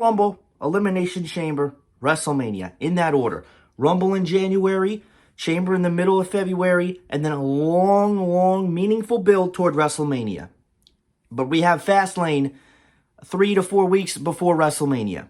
Rumble, Elimination Chamber, WrestleMania, in that order. Rumble in January, Chamber in the middle of February, and then a long, meaningful build toward WrestleMania. But we have Fastlane 3 to 4 weeks before WrestleMania.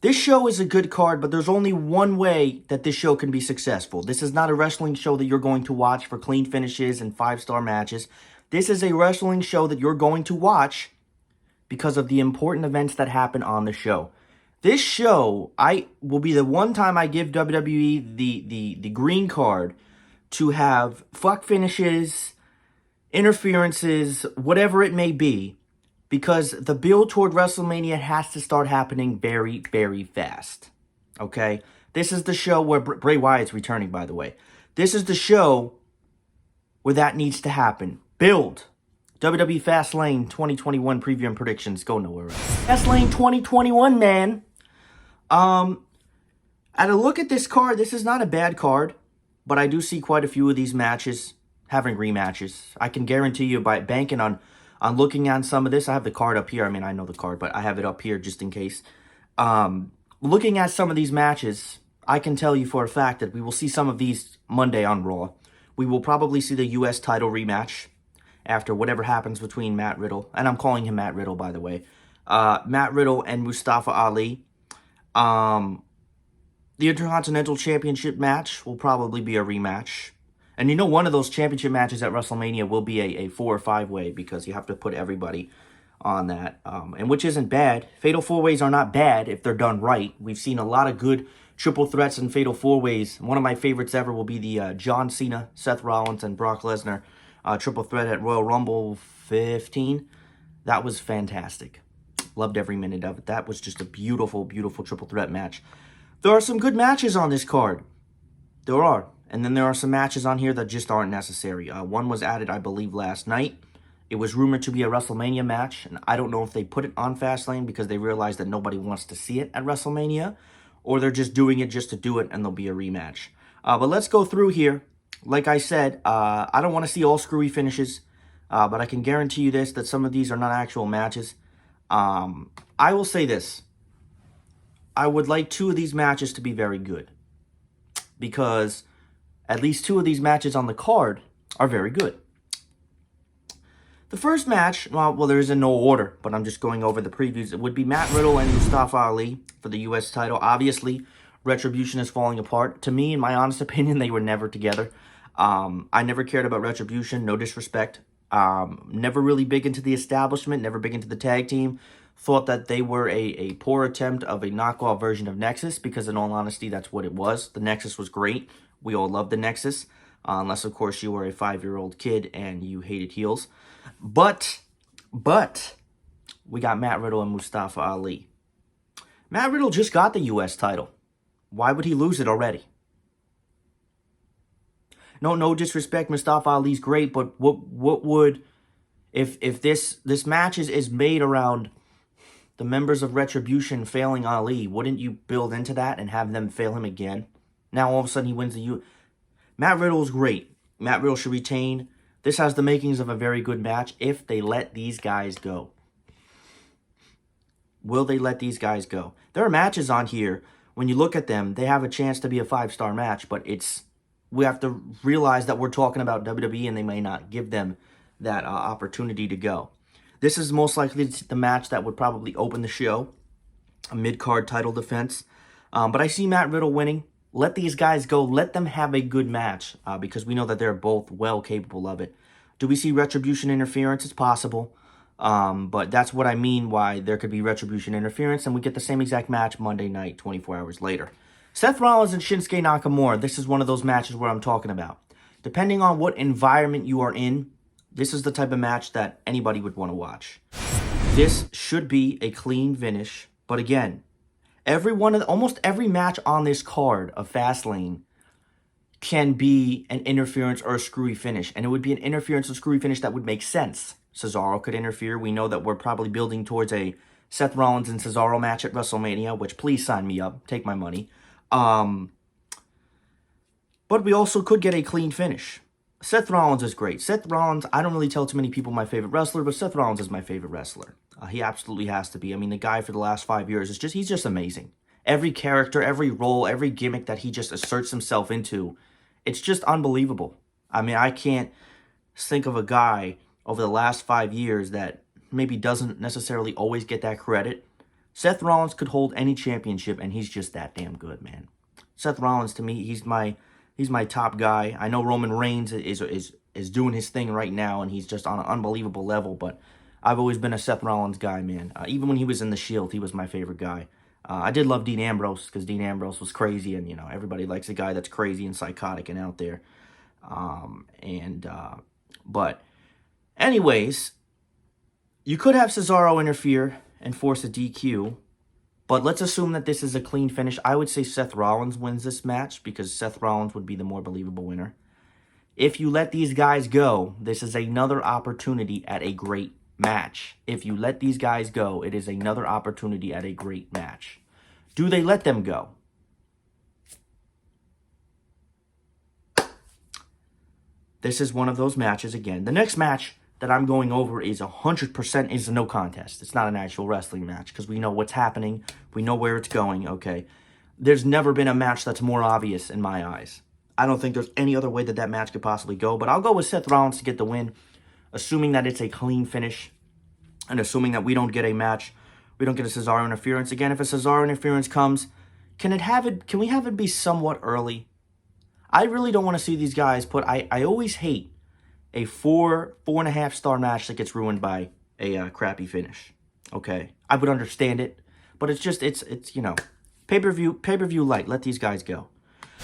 This show is a good card, but there's only one way that this show can be successful. This is not a wrestling show that you're going to watch for clean finishes and 5-star matches. This is a wrestling show that you're going to watch because of the important events that happen on the show. This show, will be the one time I give WWE the green card to have fuck finishes, interferences, whatever it may be, because the build toward WrestleMania has to start happening very, very fast. Okay? This is the show where Bray Wyatt's returning, by the way. This is the show where that needs to happen. Build. WWE FASTLANE 2021 preview and predictions. Go nowhere else. FASTLANE 2021, man. At a look at this card, this is not a bad card, but I do see quite a few of these matches having rematches. I can guarantee you by banking on looking at some of this. I have the card up here. I mean, I know the card, but I have it up here just in case. Looking at some of these matches, I can tell you for a fact that we will see some of these Monday on Raw. We will probably see the U.S. title rematch after whatever happens between Matt Riddle, and I'm calling him Matt Riddle, by the way, Matt Riddle and Mustafa Ali. The Intercontinental Championship match will probably be a rematch. And you know, one of those championship matches at WrestleMania will be a 4 or 5-way because you have to put everybody on that, and which isn't bad. Fatal 4-ways are not bad if they're done right. We've seen a lot of good triple threats and fatal 4-ways. One of my favorites ever will be the John Cena, Seth Rollins, and Brock Lesnar triple threat at Royal Rumble 15. That was fantastic. Loved every minute of it. That was just a beautiful, beautiful triple threat match. There are some good matches on this card. There are. And then there are some matches on here that just aren't necessary. One was added, I believe, last night. It was rumored to be a WrestleMania match, and I don't know if they put it on Fastlane because they realized that nobody wants to see it at WrestleMania, or they're just doing it just to do it, and there'll be a rematch. But let's go through here. Like I said, I don't want to see all screwy finishes, but I can guarantee you this, that some of these are not actual matches. I will say this. I would like 2 of these matches to be very good, because at least 2 of these matches on the card are very good. The first match, well, there is in no order, but I'm just going over the previews. It would be Matt Riddle and Mustafa Ali for the U.S. title. Obviously, Retribution is falling apart. To me, in my honest opinion, they were never together. I never cared about Retribution, no disrespect. Never really big into the establishment, never big into the tag team. Thought that they were a poor attempt of a knockoff version of Nexus, because in all honesty, that's what it was. The Nexus was great. We all loved the Nexus, unless, of course, you were a 5-year-old kid and you hated heels. But, we got Matt Riddle and Mustafa Ali. Matt Riddle just got the U.S. title. Why would he lose it already? No disrespect, Mustafa Ali's great, but what would, if this match is made around the members of Retribution failing Ali, wouldn't you build into that and have them fail him again? Now all of a sudden he wins the U. Matt Riddle is great. Matt Riddle should retain. This has the makings of a very good match if they let these guys go. Will they let these guys go? There are matches on here, when you look at them, they have a chance to be a 5-star match, but we have to realize that we're talking about WWE and they may not give them that opportunity to go. This is most likely the match that would probably open the show, a mid-card title defense. But I see Matt Riddle winning. Let these guys go. Let them have a good match, because we know that they're both well capable of it. Do we see Retribution interference? It's possible. But that's what I mean why there could be Retribution interference, and we get the same exact match Monday night, 24 hours later. Seth Rollins and Shinsuke Nakamura, this is one of those matches where I'm talking about. Depending on what environment you are in, this is the type of match that anybody would want to watch. This should be a clean finish, but again, almost every match on this card of Fastlane can be an interference or a screwy finish, and it would be an interference or screwy finish that would make sense. Cesaro could interfere. We know that we're probably building towards a Seth Rollins and Cesaro match at WrestleMania, which please sign me up, take my money. But we also could get a clean finish. Seth Rollins is great. Seth Rollins, I don't really tell too many people my favorite wrestler, but Seth Rollins is my favorite wrestler. He absolutely has to be. I mean, the guy for the last 5 years is he's just amazing. Every character, every role, every gimmick that he just asserts himself into, it's just unbelievable. I mean, I can't think of a guy over the last 5 years that maybe doesn't necessarily always get that credit. Seth Rollins could hold any championship, and he's just that damn good, man. Seth Rollins, to me, he's my top guy. I know Roman Reigns is doing his thing right now, and he's just on an unbelievable level, but I've always been a Seth Rollins guy, man. Even when he was in the Shield, he was my favorite guy. I did love Dean Ambrose, because Dean Ambrose was crazy, and, everybody likes a guy that's crazy and psychotic and out there. But anyways, you could have Cesaro interfere and force a DQ, but let's assume that this is a clean finish. I would say Seth Rollins wins this match, because Seth Rollins would be the more believable winner. If you let these guys go, this is another opportunity at a great match. If you let these guys go, it is another opportunity at a great match. Do they let them go? This is one of those matches again. The next match that I'm going over is 100% is a no contest. It's not an actual wrestling match, because we know what's happening. We know where it's going, okay? There's never been a match that's more obvious in my eyes. I don't think there's any other way that that match could possibly go, but I'll go with Seth Rollins to get the win, assuming that it's a clean finish, and assuming that we don't get a match, we don't get a Cesaro interference. Again, if a Cesaro interference comes, can we have it be somewhat early? I really don't want to see these guys I always hate a 4.5 star match that gets ruined by a crappy finish. Okay, I would understand it, but it's pay-per-view light. Let these guys go.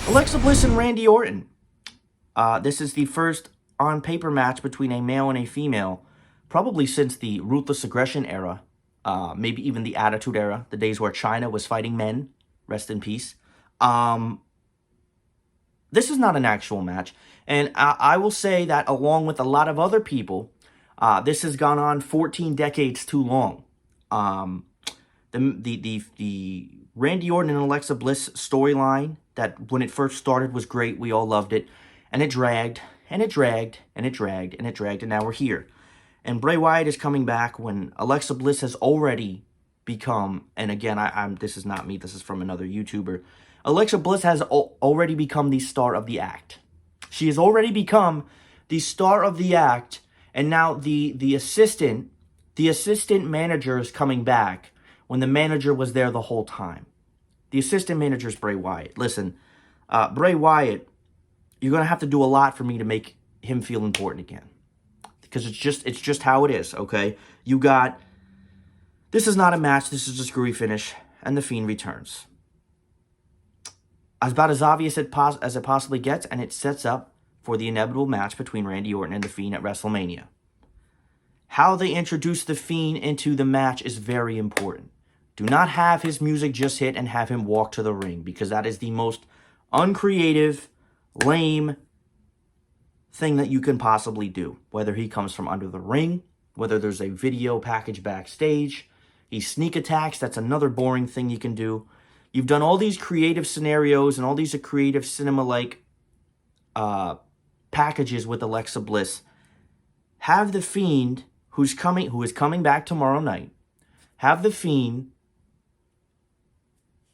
Alexa Bliss and Randy Orton. This is the first on-paper match between a male and a female, probably since the Ruthless Aggression era, maybe even the Attitude Era, the days where China was fighting men. Rest in peace. This is not an actual match, and I will say that along with a lot of other people, this has gone on 14 decades too long. The Randy Orton and Alexa Bliss storyline, that when it first started was great, we all loved it, and it dragged, and it dragged, and it dragged, and it dragged, and now we're here. And Bray Wyatt is coming back when Alexa Bliss has already become, and again, this is not me, this is from another YouTuber, Alexa Bliss has already become the star of the act. She has already become the star of the act, and now the assistant manager is coming back when the manager was there the whole time. The assistant manager is Bray Wyatt. Listen, Bray Wyatt, you're going to have to do a lot for me to make him feel important again. Because it's just how it is, okay? This is not a match, this is a screwy finish, and The Fiend returns. About as obvious as it possibly gets, and it sets up for the inevitable match between Randy Orton and The Fiend at WrestleMania. How they introduce The Fiend into the match is very important. Do not have his music just hit and have him walk to the ring, because that is the most uncreative, lame thing that you can possibly do. Whether he comes from under the ring, whether there's a video package backstage, he sneak attacks, that's another boring thing you can do. You've done all these creative scenarios and all these creative cinema-like packages with Alexa Bliss. Have The Fiend, who is coming back tomorrow night, have The Fiend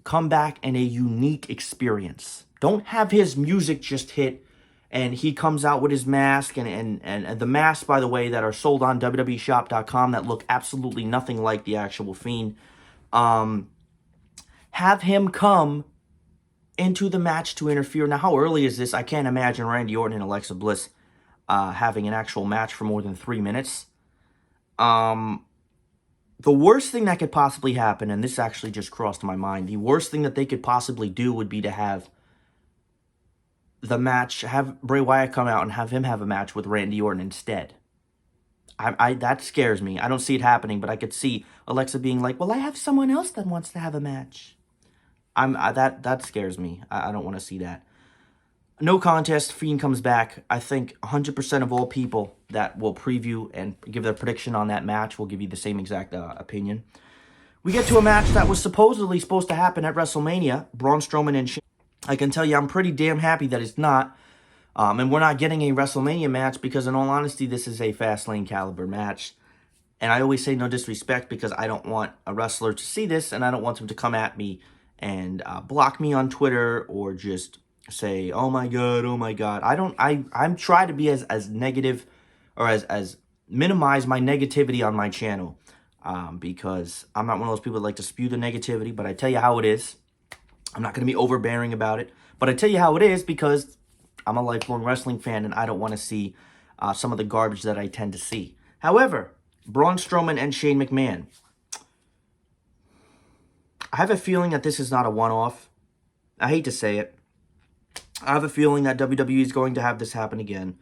come back in a unique experience. Don't have his music just hit and he comes out with his mask and the masks, by the way, that are sold on WWEshop.com that look absolutely nothing like the actual Fiend. Have him come into the match to interfere. Now, how early is this? I can't imagine Randy Orton and Alexa Bliss having an actual match for more than 3 minutes. The worst thing that could possibly happen, and this actually just crossed my mind, the worst thing that they could possibly do would be to have the match, have Bray Wyatt come out and have him have a match with Randy Orton instead. That scares me. I don't see it happening, but I could see Alexa being like, well, I have someone else that wants to have a match. That scares me. I don't want to see that. No contest, Fiend comes back. I think 100% of all people that will preview and give their prediction on that match will give you the same exact opinion. We get to a match that was supposedly supposed to happen at WrestleMania. Braun Strowman and Sheamus. I can tell you I'm pretty damn happy that it's not. And we're not getting a WrestleMania match because, in all honesty, this is a FASTLANE caliber match. And I always say no disrespect because I don't want a wrestler to see this, and I don't want them to come at me and block me on Twitter or just say, oh my God, oh my God. I'm trying to be as negative or as minimize my negativity on my channel because I'm not one of those people that like to spew the negativity, but I tell you how it is. I'm not going to be overbearing about it, but I tell you how it is because I'm a lifelong wrestling fan and I don't want to see some of the garbage that I tend to see. However, Braun Strowman and Shane McMahon. I have a feeling that this is not a one-off. I hate to say it. I have a feeling that WWE is going to have this happen again.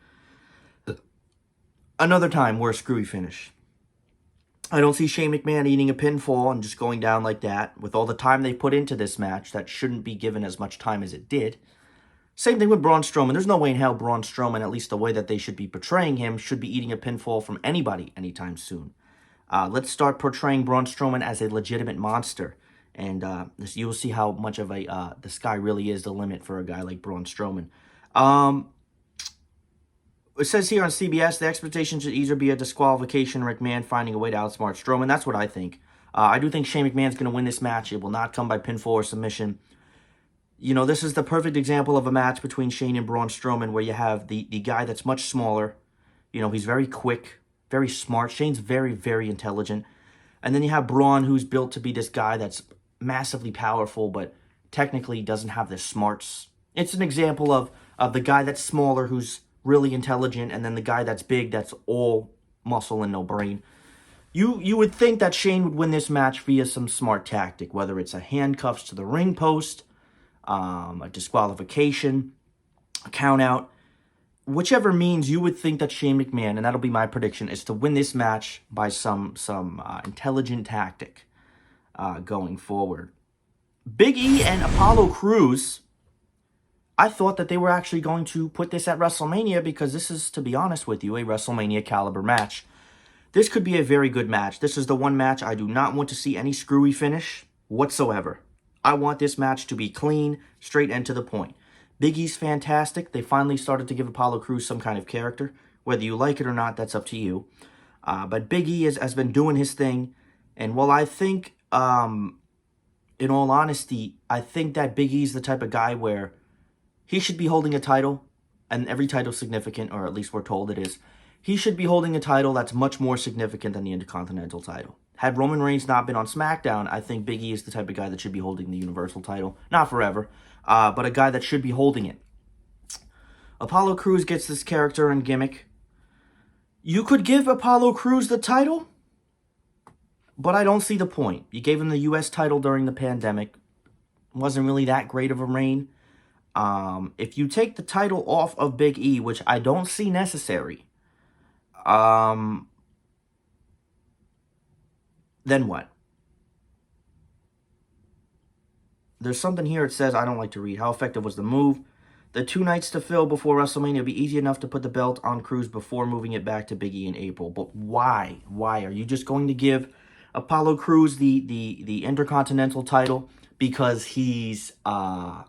Another time where a screwy finish. I don't see Shane McMahon eating a pinfall and just going down like that. With all the time they put into this match, that shouldn't be given as much time as it did. Same thing with Braun Strowman. There's no way in hell Braun Strowman, at least the way that they should be portraying him, should be eating a pinfall from anybody anytime soon. Let's start portraying Braun Strowman as a legitimate monster. And you'll see how much of a the sky really is the limit for a guy like Braun Strowman. It says here on CBS, the expectation should either be a disqualification or McMahon finding a way to outsmart Strowman. That's what I think. I do think Shane McMahon's going to win this match. It will not come by pinfall or submission. You know, this is the perfect example of a match between Shane and Braun Strowman where you have the guy that's much smaller. You know, he's very quick, very smart. Shane's very, very intelligent. And then you have Braun, who's built to be this guy that's massively powerful, but technically doesn't have the smarts. It's an example of the guy that's smaller, who's really intelligent, and then the guy that's big, that's all muscle and no brain. You would think that Shane would win this match via some smart tactic, whether it's a handcuffs to the ring post, a disqualification, a count out, whichever means you would think that Shane McMahon, and that'll be my prediction, is to win this match by some intelligent tactic going forward. Big E and Apollo Crews, I thought that they were actually going to put this at WrestleMania because this is, to be honest with you, a WrestleMania caliber match. This could be a very good match. This is the one match I do not want to see any screwy finish whatsoever. I want this match to be clean, straight and to the point. Big E's fantastic. They finally started to give Apollo Crews some kind of character. Whether you like it or not, that's up to you. But Big E has been doing his thing. And while I think, in all honesty, I think that Big E's the type of guy where he should be holding a title, and every title's significant, or at least we're told it is. He should be holding a title that's much more significant than the Intercontinental title. Had Roman Reigns not been on SmackDown, I think Big E is the type of guy that should be holding the Universal title. Not forever, but a guy that should be holding it. Apollo Crews gets this character and gimmick. You could give Apollo Crews the title, but I don't see the point. You gave him the U.S. title during the pandemic. Wasn't really that great of a reign. If you take the title off of Big E, which I don't see necessary, then what? There's something here it says, I don't like to read. How effective was the move? The 2 nights to fill before WrestleMania would be easy enough to put the belt on Crews before moving it back to Big E in April. But why? Why? Are you just going to give Apollo Crews the Intercontinental title because he's, are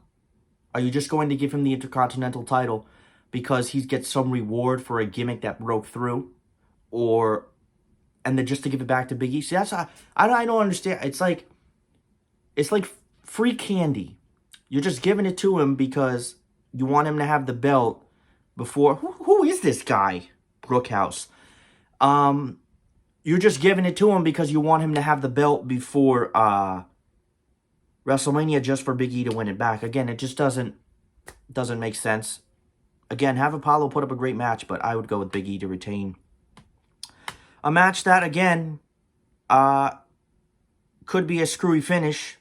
you just going to give him the Intercontinental title because he gets some reward for a gimmick that broke through? And then just to give it back to Big E? See, that's I don't understand. It's like free candy. You're just giving it to him because you want him to have the belt before. Who is this guy? Brookhouse. You're just giving it to him because you want him to have the belt before WrestleMania just for Big E to win it back. Again, it just doesn't make sense. Again, have Apollo put up a great match, but I would go with Big E to retain. A match that, again, could be a screwy finish.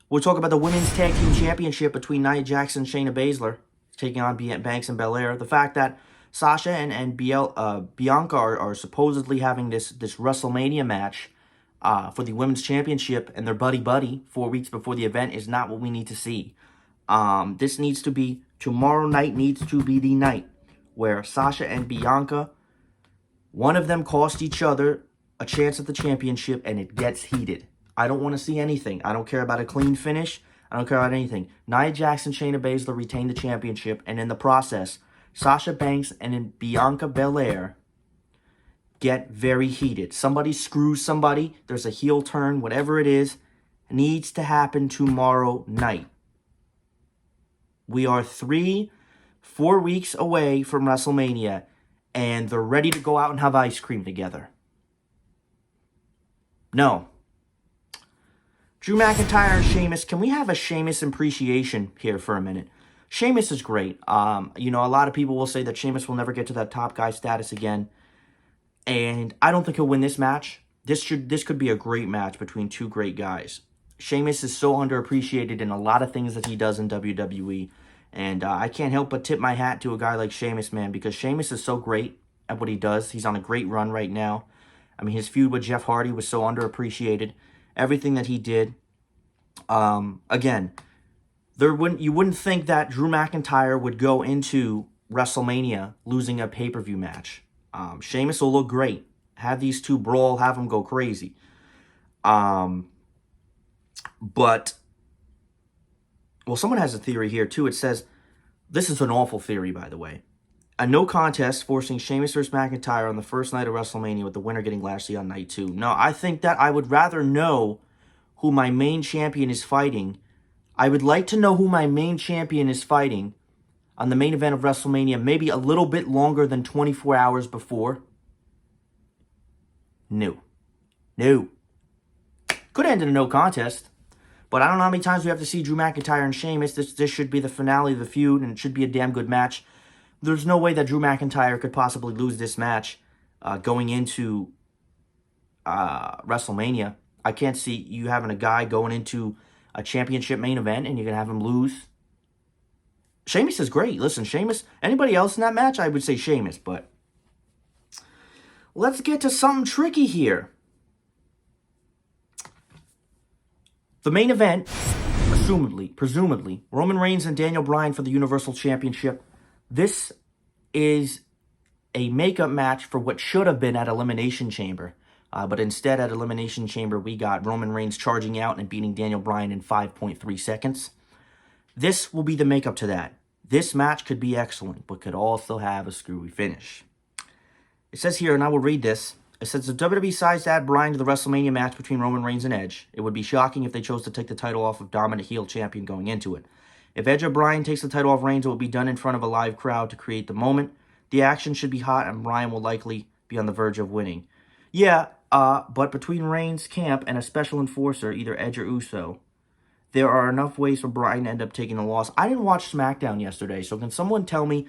We'll talk about the Women's Tag Team Championship between Nia Jax and Shayna Baszler, taking on Banks and Belair. The fact that Sasha and Bianca are supposedly having this WrestleMania match for the Women's Championship, and they're buddy-buddy 4 weeks before the event, is not what we need to see. This needs to be, tomorrow night needs to be the night where Sasha and Bianca, one of them cost each other a chance at the championship, and it gets heated. I don't want to see anything. I don't care about a clean finish. I don't care about anything. Nia Jax and Shayna Baszler retain the championship, and in the process, Sasha Banks and Bianca Belair get very heated. Somebody screws somebody. There's a heel turn. Whatever it is, needs to happen tomorrow night. We are 3-4 weeks away from WrestleMania, and they're ready to go out and have ice cream together. No. Drew McIntyre and Sheamus. Can we have a Sheamus appreciation here for a minute? Sheamus is great. A lot of people will say that Sheamus will never get to that top guy status again. And I don't think he'll win this match. This could be a great match between two great guys. Sheamus is so underappreciated in a lot of things that he does in WWE. And I can't help but tip my hat to a guy like Sheamus, man, because Sheamus is so great at what he does. He's on a great run right now. I mean, his feud with Jeff Hardy was so underappreciated. Everything that he did. Again, you wouldn't think that Drew McIntyre would go into WrestleMania losing a pay-per-view match. Sheamus will look great. Have these two brawl, have them go crazy. But, well, someone has a theory here, too. It says, this is an awful theory, by the way. A no contest forcing Sheamus versus McIntyre on the first night of WrestleMania with the winner getting Lashley on night 2. No, I think that I would rather know who my main champion is fighting. I would like to know who my main champion is fighting on the main event of WrestleMania, maybe a little bit longer than 24 hours before. No. Could end in a no contest. But I don't know how many times we have to see Drew McIntyre and Sheamus. This should be the finale of the feud, and it should be a damn good match. There's no way that Drew McIntyre could possibly lose this match going into WrestleMania. I can't see you having a guy going into a championship main event and you're going to have him lose. Sheamus is great. Listen, Sheamus, anybody else in that match, I would say Sheamus, but let's get to something tricky here. The main event, presumably, Roman Reigns and Daniel Bryan for the Universal Championship. This is a makeup match for what should have been at Elimination Chamber. But instead, at Elimination Chamber, we got Roman Reigns charging out and beating Daniel Bryan in 5.3 seconds. This will be the makeup to that. This match could be excellent, but could also have a screwy finish. It says here, and I will read this. It says, if WWE decides to add Bryan to the WrestleMania match between Roman Reigns and Edge, it would be shocking if they chose to take the title off of dominant heel champion going into it. If Edge or Bryan takes the title off Reigns, it will be done in front of a live crowd to create the moment. The action should be hot, and Bryan will likely be on the verge of winning. Yeah, but between Reigns' camp and a special enforcer, either Edge or Uso, there are enough ways for Bryan to end up taking the loss. I didn't watch SmackDown yesterday, so can someone tell me,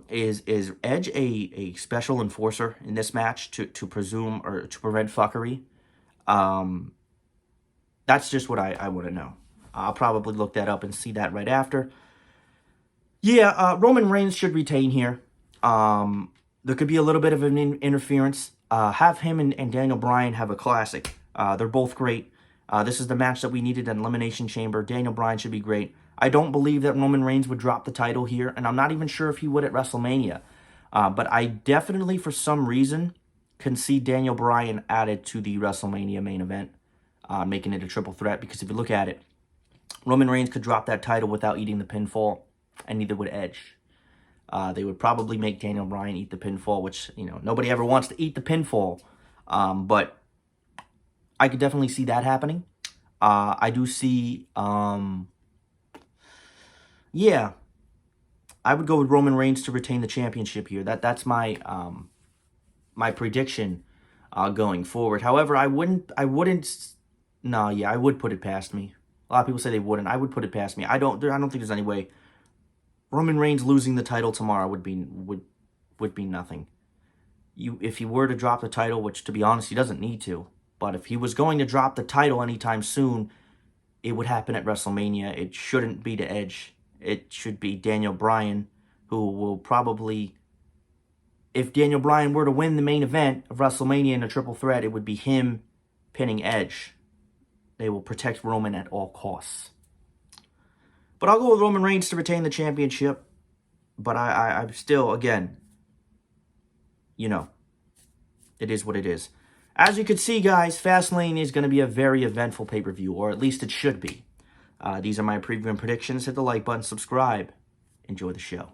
is Edge a special enforcer in this match to presume or to prevent fuckery? That's just what I want to know. I'll probably look that up and see that right after. Yeah, Roman Reigns should retain here. There could be a little bit of an interference. Have him and Daniel Bryan have a classic. They're both great. This is the match that we needed in Elimination Chamber. Daniel Bryan should be great. I don't believe that Roman Reigns would drop the title here, and I'm not even sure if he would at WrestleMania. But I definitely, for some reason, can see Daniel Bryan added to the WrestleMania main event, making it a triple threat. Because if you look at it, Roman Reigns could drop that title without eating the pinfall, and neither would Edge. They would probably make Daniel Bryan eat the pinfall, which, nobody ever wants to eat the pinfall. But I could definitely see that happening. I do see, yeah, I would go with Roman Reigns to retain the championship here. That's my my prediction going forward. However, I would put it past me. A lot of people say they wouldn't. I would put it past me. I don't think there's any way. Roman Reigns losing the title tomorrow would be nothing. If he were to drop the title, which to be honest he doesn't need to, but if he was going to drop the title anytime soon, it would happen at WrestleMania. It shouldn't be to Edge. It should be Daniel Bryan, who will probably, if Daniel Bryan were to win the main event of WrestleMania in a triple threat, it would be him pinning Edge. They will protect Roman at all costs. But I'll go with Roman Reigns to retain the championship. But I'm still, again, it is what it is. As you can see, guys, FASTLANE is going to be a very eventful pay-per-view, or at least it should be. These are my preview and predictions. Hit the like button, subscribe. Enjoy the show.